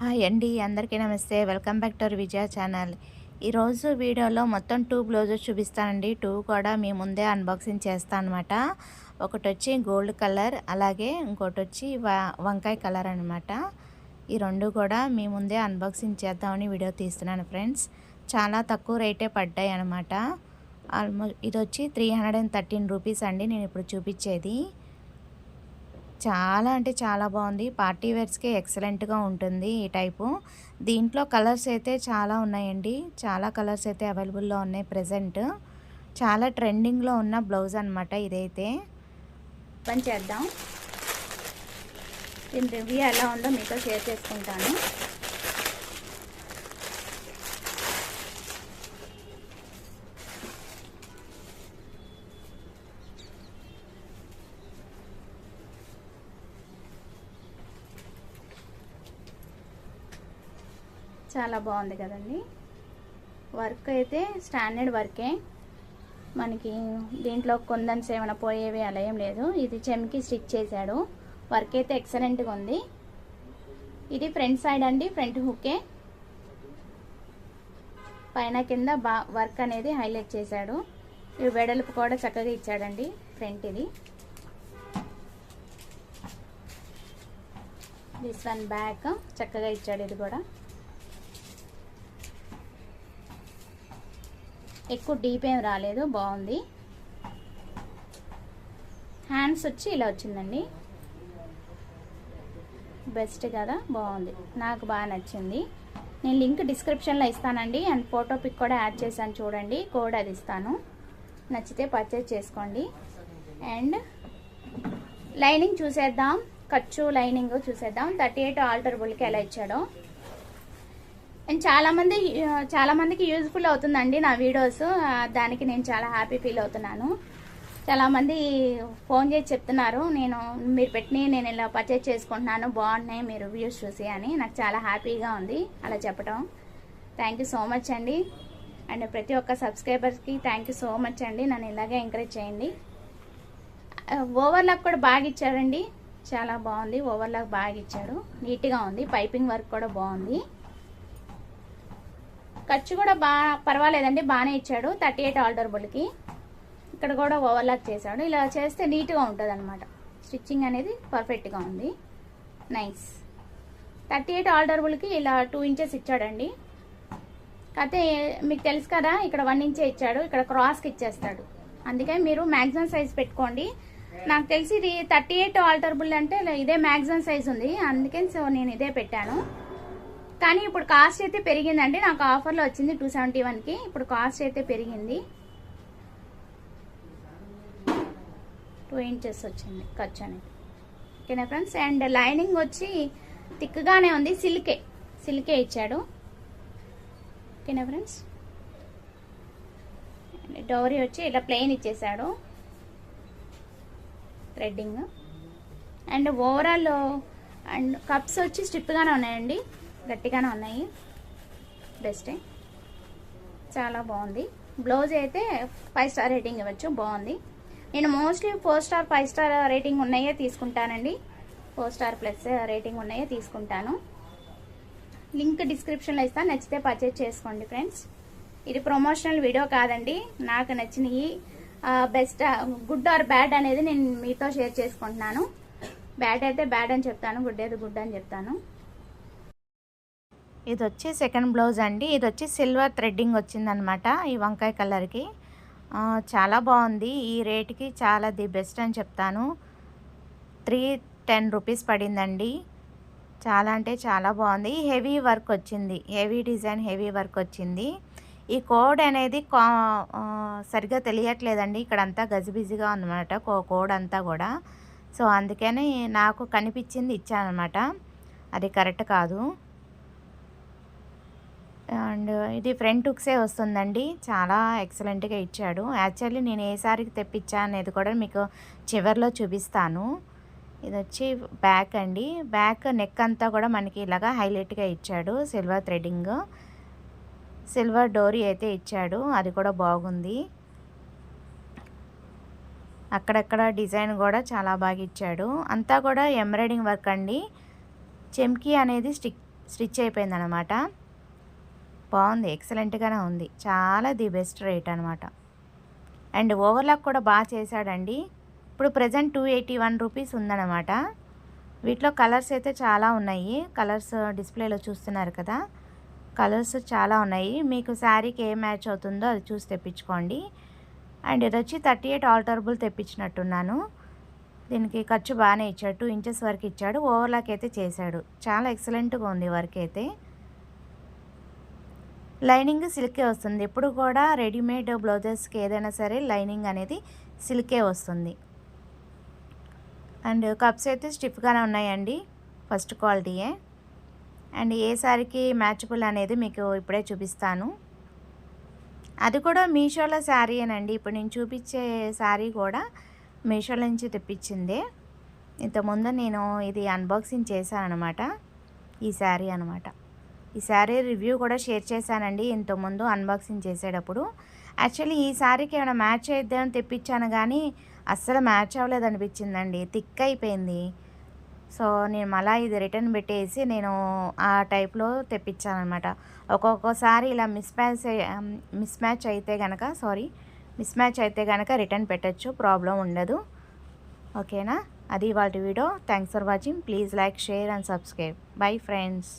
Hi అండి, అందరికీ నమస్తే. Welcome back to our Vijaya channel. ఈరోజు వీడియోలో మొత్తం 2 బ్లౌజెస్ చూపిస్తానండి. 2 కూడా మీ ముందే అన్బాక్సింగ్ చేస్తాను అనమాట. ఒకటి వచ్చి గోల్డ్ కలర్, అలాగే ఇంకోటి వచ్చి వంకాయ కలర్ అనమాట. ఈ రెండు కూడా మీ ముందే అన్బాక్సింగ్ చేద్దామని వీడియో తీస్తున్నాను ఫ్రెండ్స్. చాలా తక్కువ రేటే పడ్డాయి అనమాట. ఆల్మోస్ట్ ఇది వచ్చి 313 రూపీస్ అండి నేను ఇప్పుడు చూపించేది. చాలా అంటే చాలా బాగుంది. పార్టీ వేర్స్కి ఎక్సలెంట్గా ఉంటుంది ఈ టైపు. దీంట్లో కలర్స్ అయితే చాలా ఉన్నాయండి. చాలా కలర్స్ అయితే అవైలబుల్లో ఉన్నాయి ప్రజెంట్. చాలా ట్రెండింగ్లో ఉన్న బ్లౌజ్ అనమాట ఇదైతే. పని చేద్దాం. దీని రివ్యూ ఎలా ఉందో మీతో షేర్ చేసుకుంటాను. చాలా బాగుంది కదండి. వర్క్ అయితే స్టాండర్డ్ వర్కే. మనకి దీంట్లో కొందన్స్ ఏమైనా పోయేవి అలా ఏం లేదు. ఇది చెమ్కి స్టిచ్ చేశాడు. వర్క్ అయితే ఎక్సలెంట్గా ఉంది. ఇది ఫ్రంట్ సైడ్ అండి, ఫ్రంట్ హుక్కే. పైన కింద వర్క్ అనేది హైలైట్ చేశాడు. ఇది వెడల్పు కూడా చక్కగా ఇచ్చాడండి ఫ్రంట్. ఇది దిస్ వన్ బ్యాక్ చక్కగా ఇచ్చాడు. ఇది కూడా ఎక్కువ డీప్ ఏం రాలేదు, బాగుంది. హ్యాండ్స్ వచ్చి ఇలా వచ్చిందండి. బెస్ట్ కదా, బాగుంది. నాకు బాగా నచ్చింది. నేను లింక్ డిస్క్రిప్షన్లో ఇస్తానండి, అండ్ ఫోటో పిక్ కూడా యాడ్ చేశాను చూడండి. కోడ్ అది ఇస్తాను, నచ్చితే పర్చేజ్ చేసుకోండి. అండ్ లైనింగ్ చూసేద్దాం. ఖర్చు లైనింగ్ చూసేద్దాం. 38 ఆల్టరబుల్కి ఎలా ఇచ్చాడో. అండ్ చాలామందికి యూజ్ఫుల్ అవుతుందండి నా వీడియోస్. దానికి నేను చాలా హ్యాపీ ఫీల్ అవుతున్నాను. చాలామంది ఫోన్ చేసి చెప్తున్నారు, మీరు పెట్టిన నేను ఇలా పర్చేజ్ చేసుకుంటున్నాను, బాగున్నాయి మీరు వ్యూస్ చూసి అని. నాకు చాలా హ్యాపీగా ఉంది అలా చెప్పడం. థ్యాంక్ యూ సో మచ్ అండి. అండ్ ప్రతి ఒక్క సబ్స్క్రైబర్స్కి థ్యాంక్ యూ సో మచ్ అండి. నన్ను ఇలాగే ఎంకరేజ్ చేయండి. ఓవర్లాక్ కూడా బాగా ఇచ్చాడండి, చాలా బాగుంది. ఓవర్లాక్ బాగా ఇచ్చాడు, నీట్గా ఉంది. పైపింగ్ వర్క్ కూడా బాగుంది. ఖర్చు కూడా పర్వాలేదండి, బాగానే ఇచ్చాడు. 38 ఆల్టరబుల్కి. ఇక్కడ కూడా ఓవర్లాక్ చేశాడు. ఇలా చేస్తే నీట్గా ఉంటుంది అనమాట. స్టిచ్చింగ్ అనేది పర్ఫెక్ట్గా ఉంది, నైస్. 38 ఆల్టరబుల్కి ఇలా 2 ఇంచెస్ ఇచ్చాడండి. కాకపోతే మీకు తెలుసు కదా, ఇక్కడ 1 ఇంచే ఇచ్చాడు, ఇక్కడ క్రాస్కి ఇచ్చేస్తాడు. అందుకని మీరు మ్యాక్సిమం సైజ్ పెట్టుకోండి. నాకు తెలిసి ఇది 38 ఆల్టరబుల్ అంటే ఇదే మ్యాక్సిమం సైజ్ ఉంది, అందుకని సో నేను ఇదే పెట్టాను. కానీ ఇప్పుడు కాస్ట్ అయితే పెరిగిందండి. నాకు ఆఫర్లో వచ్చింది 271కి. ఇప్పుడు కాస్ట్ అయితే పెరిగింది. 2 ఇంచెస్ వచ్చింది ఖర్చు అనేది. ఓకేనా ఫ్రెండ్స్. అండ్ లైనింగ్ వచ్చి థిక్గానే ఉంది, సిల్కే ఇచ్చాడు. ఓకేనా ఫ్రెండ్స్. డోరీ వచ్చి ఇలా ప్లెయిన్ ఇచ్చేసాడు, threading. And overall and cups వచ్చి స్టిప్గానే ఉన్నాయండి, గట్టిగానే ఉన్నాయి. బెస్టే, చాలా బాగుంది. బ్లౌజ్ అయితే 5 స్టార్ రేటింగ్ ఇవ్వచ్చు, బాగుంది. నేను మోస్ట్లీ 4 స్టార్ 5 స్టార్ రేటింగ్ ఉన్నాయే తీసుకుంటానండి. 4 స్టార్ ప్లస్ రేటింగ్ ఉన్నాయే తీసుకుంటాను. లింక్ డిస్క్రిప్షన్లో ఇస్తాను, నచ్చితే పర్చేజ్ చేసుకోండి ఫ్రెండ్స్. ఇది ప్రమోషనల్ వీడియో కాదండి. నాకు నచ్చినవి బెస్ట్, గుడ్ ఆర్ బ్యాడ్ అనేది నేను మీతో షేర్ చేసుకుంటున్నాను. బ్యాడ్ అయితే బ్యాడ్ అని చెప్తాను, గుడ్ అయితే గుడ్ అని చెప్తాను. ఇది వచ్చి సెకండ్ బ్లౌజ్ అండి. ఇది వచ్చి సిల్వర్ థ్రెడ్డింగ్ వచ్చిందనమాట ఈ వంకాయ కలర్కి. చాలా బాగుంది. ఈ రేట్కి చాలా ది బెస్ట్ అని చెప్తాను. 310 రూపీస్ పడిందండి. చాలా అంటే చాలా బాగుంది. హెవీ వర్క్ వచ్చింది, హెవీ డిజైన్, హెవీ వర్క్ వచ్చింది. ఈ కోడ్ అనేది సరిగ్గా తెలియట్లేదండి. ఇక్కడంతా గజిబిజిగా ఉందన్నమాట కోడ్ అంతా కూడా. సో అందుకని నాకు కనిపించింది ఇచ్చానమాట, అది కరెక్ట్ కాదు. అండ్ ఇది ఫ్రంట్ హుక్సే వస్తుందండి, చాలా ఎక్సలెంట్గా ఇచ్చాడు. యాక్చువల్లీ నేను ఏ సారికి తెప్పించా అనేది కూడా మీకు చివరిలో చూపిస్తాను. ఇది వచ్చి బ్యాక్ అండి. బ్యాక్ నెక్ అంతా కూడా మనకి ఇలాగా హైలైట్గా ఇచ్చాడు. సిల్వర్ థ్రెడ్డింగ్, సిల్వర్ డోరీ అయితే ఇచ్చాడు, అది కూడా బాగుంది. అక్కడక్కడ డిజైన్ కూడా చాలా బాగా ఇచ్చాడు. అంతా కూడా ఎంబ్రాయిడింగ్ వర్క్ అండి. చెమ్కీ అనేది స్టిచ్ అయిపోయింది అనమాట. బాగుంది, ఎక్సలెంట్గానే ఉంది, చాలా ది బెస్ట్ రేట్ అనమాట. అండ్ ఓవర్లాక్ కూడా బాగా చేశాడండి. ఇప్పుడు ప్రజెంట్ 281 రూపీస్ ఉందన్నమాట. వీటిలో కలర్స్ అయితే చాలా ఉన్నాయి. కలర్స్ డిస్ప్లేలో చూస్తున్నారు కదా, కలర్స్ చాలా ఉన్నాయి. మీకు శారీకి ఏ మ్యాచ్ అవుతుందో అది చూసి తెప్పించుకోండి. అండ్ ఇది వచ్చి 38 ఆల్టరబుల్ తెప్పించినట్టున్నాను. దీనికి ఖర్చు బాగానే ఇచ్చాడు, 2 ఇంచెస్ వరకు ఇచ్చాడు. ఓవర్లాక్ అయితే చేశాడు. చాలా ఎక్సలెంట్గా ఉంది వర్క్ అయితే. లైనింగ్ సిల్కే వస్తుంది. ఎప్పుడు కూడా రెడీమేడ్ బ్లౌజెస్కి ఏదైనా సరే లైనింగ్ అనేది సిల్కే వస్తుంది. అండ్ కప్స్ అయితే స్టిఫ్గానే ఉన్నాయండి, ఫస్ట్ క్వాలిటీయే. అండ్ ఏ శారీకి మ్యాచబుల్ అనేది మీకు ఇప్పుడే చూపిస్తాను. అది కూడా మీషోలో శారీయేనండి. ఇప్పుడు నేను చూపించే శారీ కూడా మీషోలో నుంచి తెప్పించిందే. ఇంతకుముందు నేను ఇది అన్బాక్సింగ్ చేశాను అనమాట. ఈ శారీ అనమాట. ఈ శారీ రివ్యూ కూడా షేర్ చేశానండి ఇంతకుముందు అన్బాక్సింగ్ చేసేటప్పుడు. యాక్చువల్లీ ఈ శారీకి ఏమైనా మ్యాచ్ అయిద్దామని తెప్పించాను, కానీ అస్సలు మ్యాచ్ అవ్వలేదు అనిపించిందండి, థిక్ అయిపోయింది. సో నేను మళ్ళీ ఇది రిటర్న్ పెట్టేసి నేను ఆ టైప్లో తెప్పించాను అనమాట. ఒక్కొక్కసారి ఇలా మిస్ మ్యాచ్ అయితే కనుక రిటర్న్ పెట్టచ్చు, ప్రాబ్లం ఉండదు. ఓకేనా, అది ఇవాళ video. Thanks for watching. Please like, share and subscribe. Bye friends.